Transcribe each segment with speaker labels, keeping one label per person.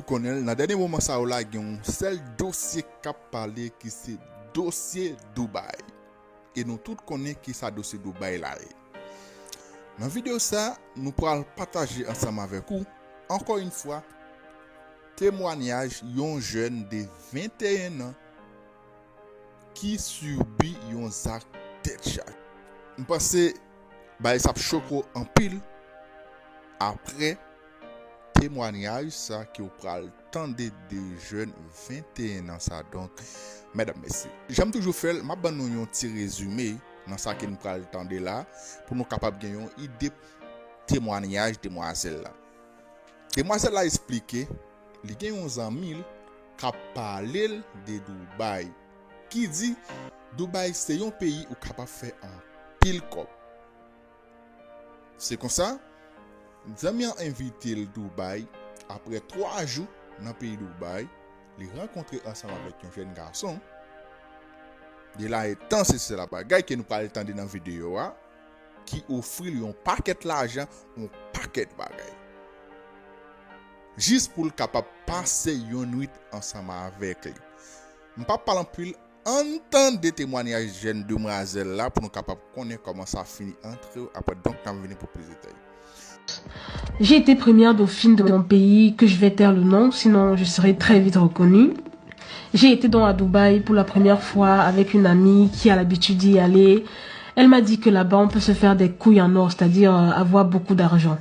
Speaker 1: connaît, dans le dernier moment, ça a un seul dossier qui a parlé qui c'est dossier Dubaï. Et nous tous connaissons qui ça dossier Dubaï là. Dans la vidéo, ça, nous pourrons partager ensemble avec vous, encore une fois, témoignage d'un jeune de 21 ans qui subit un acte de charge. Je pense que ça choque en pile après témoignage ça qui vous parle tant des jeunes 21 ans ça. Donc mesdames messieurs, j'aime toujours faire ma bonne un petit résumé dans ça que nous parle tendre là pour nous capable gagner une idée témoignage demoiselle là. Demoiselle a expliqué il y a 11 ans qui a parlé de Dubaï qui dit Dubaï c'est un pays où capable faire un pile cop. C'est comme ça Zami a invité le Dubaï après 3 jours dans le pays de Dubaï, il rencontré ensemble avec un jeune garçon. De là étant c'est la bagaille que nous parlons dans la vidéo qui offre lui un paquet d'argent, un paquet de bagaille. Juste pour le capable passer une nuit ensemble avec lui. Je ne parle pas plus entendre des témoignages de jeunes demoiselles là pour nous capable connaître comment ça finit entre eux. Après donc on va venir pour plus de détails.
Speaker 2: J'ai été première dauphine de mon pays, que je vais taire le nom, sinon je serai très vite reconnue. J'ai été donc à Dubaï pour la première fois avec une amie qui a l'habitude d'y aller. Elle m'a dit que là-bas on peut se faire des couilles en or, c'est-à-dire avoir beaucoup d'argent.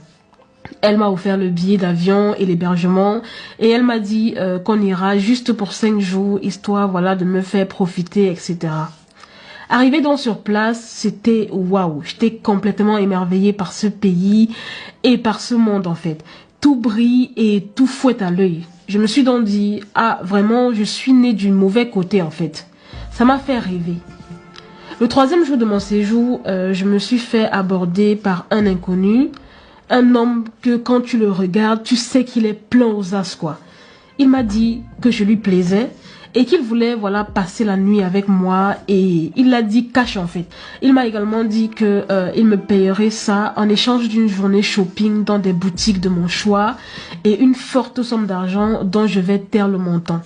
Speaker 2: Elle m'a offert le billet d'avion et l'hébergement et elle m'a dit qu'on ira juste pour 5 jours, histoire voilà de me faire profiter, etc. Arrivé donc sur place, c'était waouh, j'étais complètement émerveillée par ce pays et par ce monde en fait. Tout brille et tout fouette à l'œil. Je me suis donc dit, ah vraiment, je suis née du mauvais côté en fait. Ça m'a fait rêver. Le 3e jour de mon séjour, je me suis fait aborder par un inconnu. Un homme que quand tu le regardes, tu sais qu'il est plein aux as quoi. Il m'a dit que je lui plaisais et qu'il voulait voilà passer la nuit avec moi et il l'a dit cash en fait. Il m'a également dit que il me payerait ça en échange d'une journée shopping dans des boutiques de mon choix et une forte somme d'argent dont je vais taire le montant.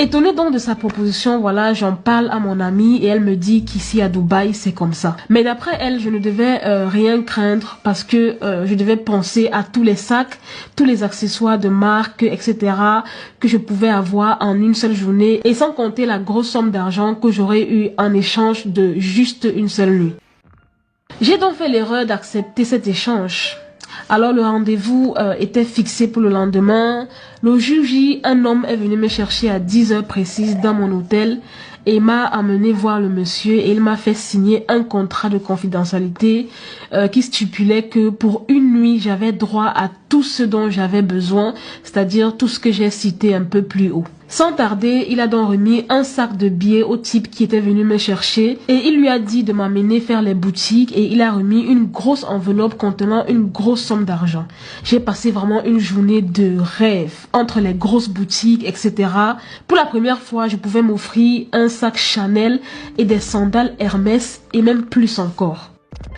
Speaker 2: Étonnée donc de sa proposition, voilà, j'en parle à mon amie et elle me dit qu'ici à Dubaï, c'est comme ça. Mais d'après elle, je ne devais rien craindre parce que je devais penser à tous les sacs, tous les accessoires de marque, etc. que je pouvais avoir en une seule journée et sans compter la grosse somme d'argent que j'aurais eu en échange de juste une seule nuit. J'ai donc fait l'erreur d'accepter cet échange. Alors le rendez-vous était fixé pour le lendemain. Le jour J, un homme est venu me chercher à 10 heures précises dans mon hôtel et m'a amené voir le monsieur et il m'a fait signer un contrat de confidentialité qui stipulait que pour une nuit, j'avais droit à tout ce dont j'avais besoin, c'est-à-dire tout ce que j'ai cité un peu plus haut. Sans tarder, il a donc remis un sac de billets au type qui était venu me chercher et il lui a dit de m'amener faire les boutiques et il a remis une grosse enveloppe contenant une grosse somme d'argent. J'ai passé vraiment une journée de rêve entre les grosses boutiques, etc. Pour la première fois, je pouvais m'offrir un sac Chanel et des sandales Hermès et même plus encore.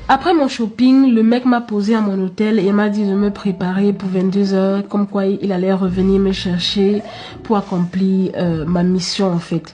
Speaker 2: Après mon shopping, le mec m'a posé à mon hôtel et m'a dit de me préparer pour 22 heures, comme quoi il allait revenir me chercher pour accomplir ma mission en fait.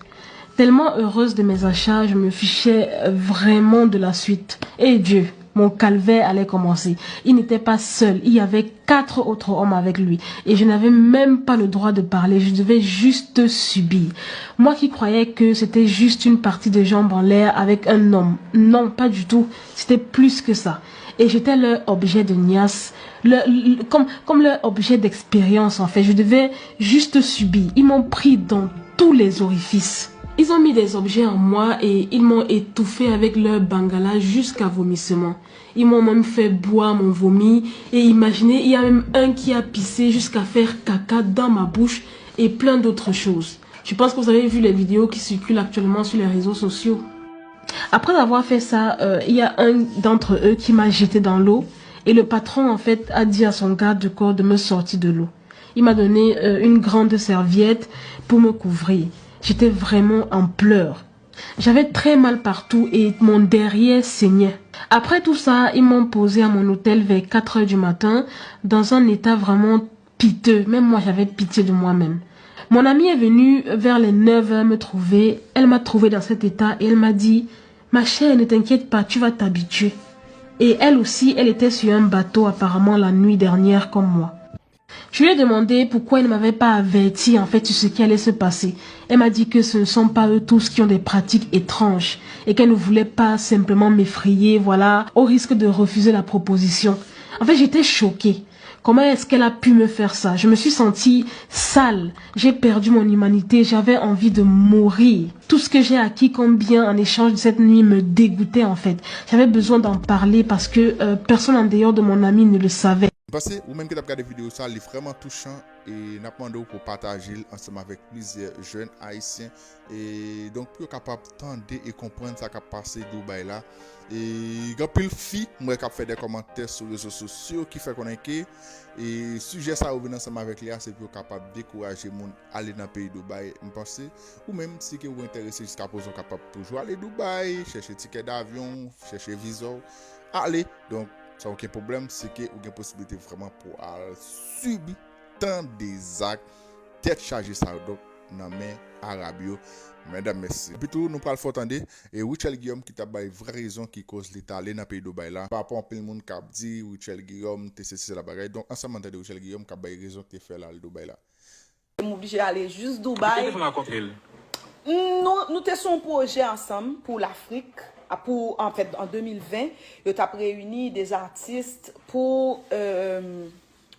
Speaker 2: Tellement heureuse de mes achats, je me fichais vraiment de la suite. Et Dieu, mon calvaire allait commencer. Il n'était pas seul, il y avait 4 autres hommes avec lui. Et je n'avais même pas le droit de parler, je devais juste subir. Moi qui croyais que c'était juste une partie de jambes en l'air avec un homme. Non, pas du tout, c'était plus que ça. Et j'étais leur objet de niasse, comme leur objet d'expérience en fait. Je devais juste subir. Ils m'ont pris dans tous les orifices. Ils ont mis des objets en moi et ils m'ont étouffé avec leur bangala jusqu'à vomissement. Ils m'ont même fait boire mon vomi et imaginez, il y a même un qui a pissé jusqu'à faire caca dans ma bouche et plein d'autres choses. Je pense que vous avez vu les vidéos qui circulent actuellement sur les réseaux sociaux. Après avoir fait ça, il y a un d'entre eux qui m'a jeté dans l'eau et le patron en fait a dit à son garde du corps de me sortir de l'eau. Il m'a donné une grande serviette pour me couvrir. J'étais vraiment en pleurs. J'avais très mal partout et mon derrière saignait. Après tout ça, ils m'ont posé à mon hôtel vers 4 heures du matin dans un état vraiment piteux. Même moi, j'avais pitié de moi-même. Mon amie est venue vers les 9h me trouver. Elle m'a trouvé dans cet état et elle m'a dit, ma chère, ne t'inquiète pas, tu vas t'habituer. Et elle aussi, elle était sur un bateau apparemment la nuit dernière comme moi. Je lui ai demandé pourquoi elle ne m'avait pas averti en fait sur ce qui allait se passer. Elle m'a dit que ce ne sont pas eux tous qui ont des pratiques étranges et qu'elle ne voulait pas simplement m'effrayer, voilà, au risque de refuser la proposition. En fait, j'étais choquée. Comment est-ce qu'elle a pu me faire ça? Je me suis sentie sale. J'ai perdu mon humanité. J'avais envie de mourir. Tout ce que j'ai acquis comme bien en échange de cette nuit me dégoûtait en fait. J'avais besoin d'en parler parce que personne en dehors de mon ami ne le savait.
Speaker 1: Parce que ou même que tu as regardé la vidéo, ça est vraiment touchant et n'a demandé pour partager ensemble avec plusieurs jeunes haïtiens et donc pour capable d'entendre et comprendre ça qui a passé Dubaï là et quand pile fille moi qui a fait des commentaires sur les réseaux sociaux qui fait connaître et sujet ça revient ensemble avec Léa c'est pour capable décourager monde aller dans le pays Dubaï me penser ou même si que vous intéressé jusqu'à présent capable toujours aller Dubaï chercher ticket d'avion chercher visa aller donc ça aucun problème c'est que vous avez possibilité vraiment pour subir tant des actes tête chargée ça donc dans main arabio mesdames merci puis tout nous parle faut attendre et Richel Guillaume qui t'a bail vraie raison qui cause l'état aller dans pays Dubaï là par rapport à plein monde qui a dit Richel Guillaume c'est la bagaille donc ensemble de Richel Guillaume qui a bail raison que fait là le Dubaï là
Speaker 3: m'obligé à aller juste Dubaï nous sommes un projet ensemble pour l'Afrique. En fait, en 2020, nous avons réuni des artistes pour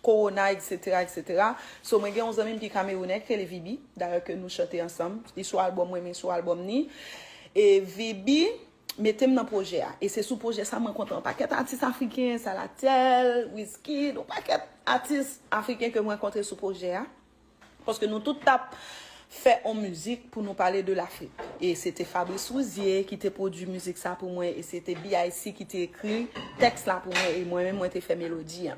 Speaker 3: Corona, etc. So, moi, j'ai 11 amis qui Camerounais, qui est Vibi, d'ailleurs, que nous chantons ensemble. Ils sont album, moi, sur album ni. Et Vibi, mettez-moi dans le projet. Et c'est sous le projet, ça, je rencontre un paquet d'artistes africains, Salatel, Whisky, un paquet d'artistes africains que je rencontre sur le projet. Parce que nous tous tapons fait en musique pour nous parler de l'Afrique. Et c'était Fabrice Rouzier qui t'a produit musique ça pour moi et c'était BIC qui t'a écrit texte là pour moi et moi-même moi t'ai fait mélodie.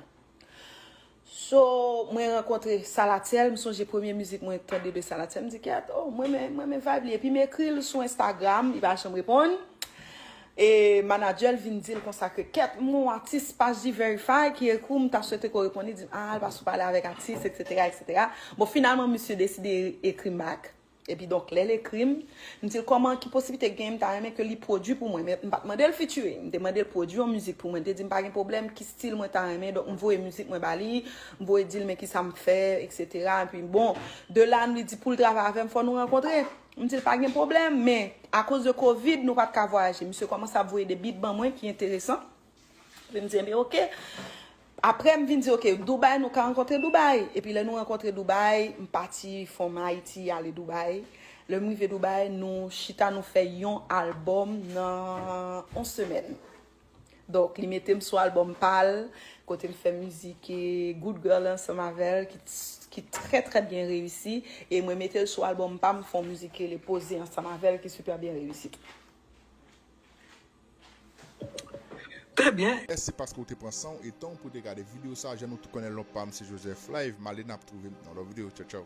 Speaker 3: So moi rencontré Salatel, me songe première musique moi entendé de Salatel, me dit que oh moi vibe et puis m'écrit sur Instagram, il va jamais répondre. Et manager vient dire comme ça que mon artiste page dit verify qui est comme t'as souhaité qu'on réponde dit ah elle va se parler avec artiste etc. Bon finalement monsieur décidé écrire back et puis donc l'écrit me dit comment qui possibilité game t'as aimé que lui produit pour moi mais pas demander le featurer me demander le produit en musique pour moi dit pas de problème qui style moi t'as aimé donc on voit musique moi bali on voit dire mais qui ça me fait etc. et puis bon de là nous dit pour le travail avec faut nous rencontrer. Je ne dis pas de problème, mais à cause de Covid, nous ne pouvons pas voyager. Monsieur commence à voir des bits ban moi qui est intéressant. Je me dis, mais ok. Après, je me dis, ok, Dubaï, nous avons rencontré Dubaï. Et puis là, nous rencontré Dubaï, je suis parti from Haïti, aller Dubaï. Le mois de Dubaï, nous chita nous fait un album dans 11 semaines. Donc, il mettait sur l'album Pal, côté me fait musique et Good Girl ensemble avec qui très très bien réussi et moi mettais sur l'album Pam font musique les poser ensemble avec qui super bien réussi.
Speaker 4: Très bien.
Speaker 1: C'est parce que vous te prenez et temps pour regarder vidéo ça, je nous connais l'homme Pam c'est Joseph Live, Malena trouver dans la vidéo ciao ciao.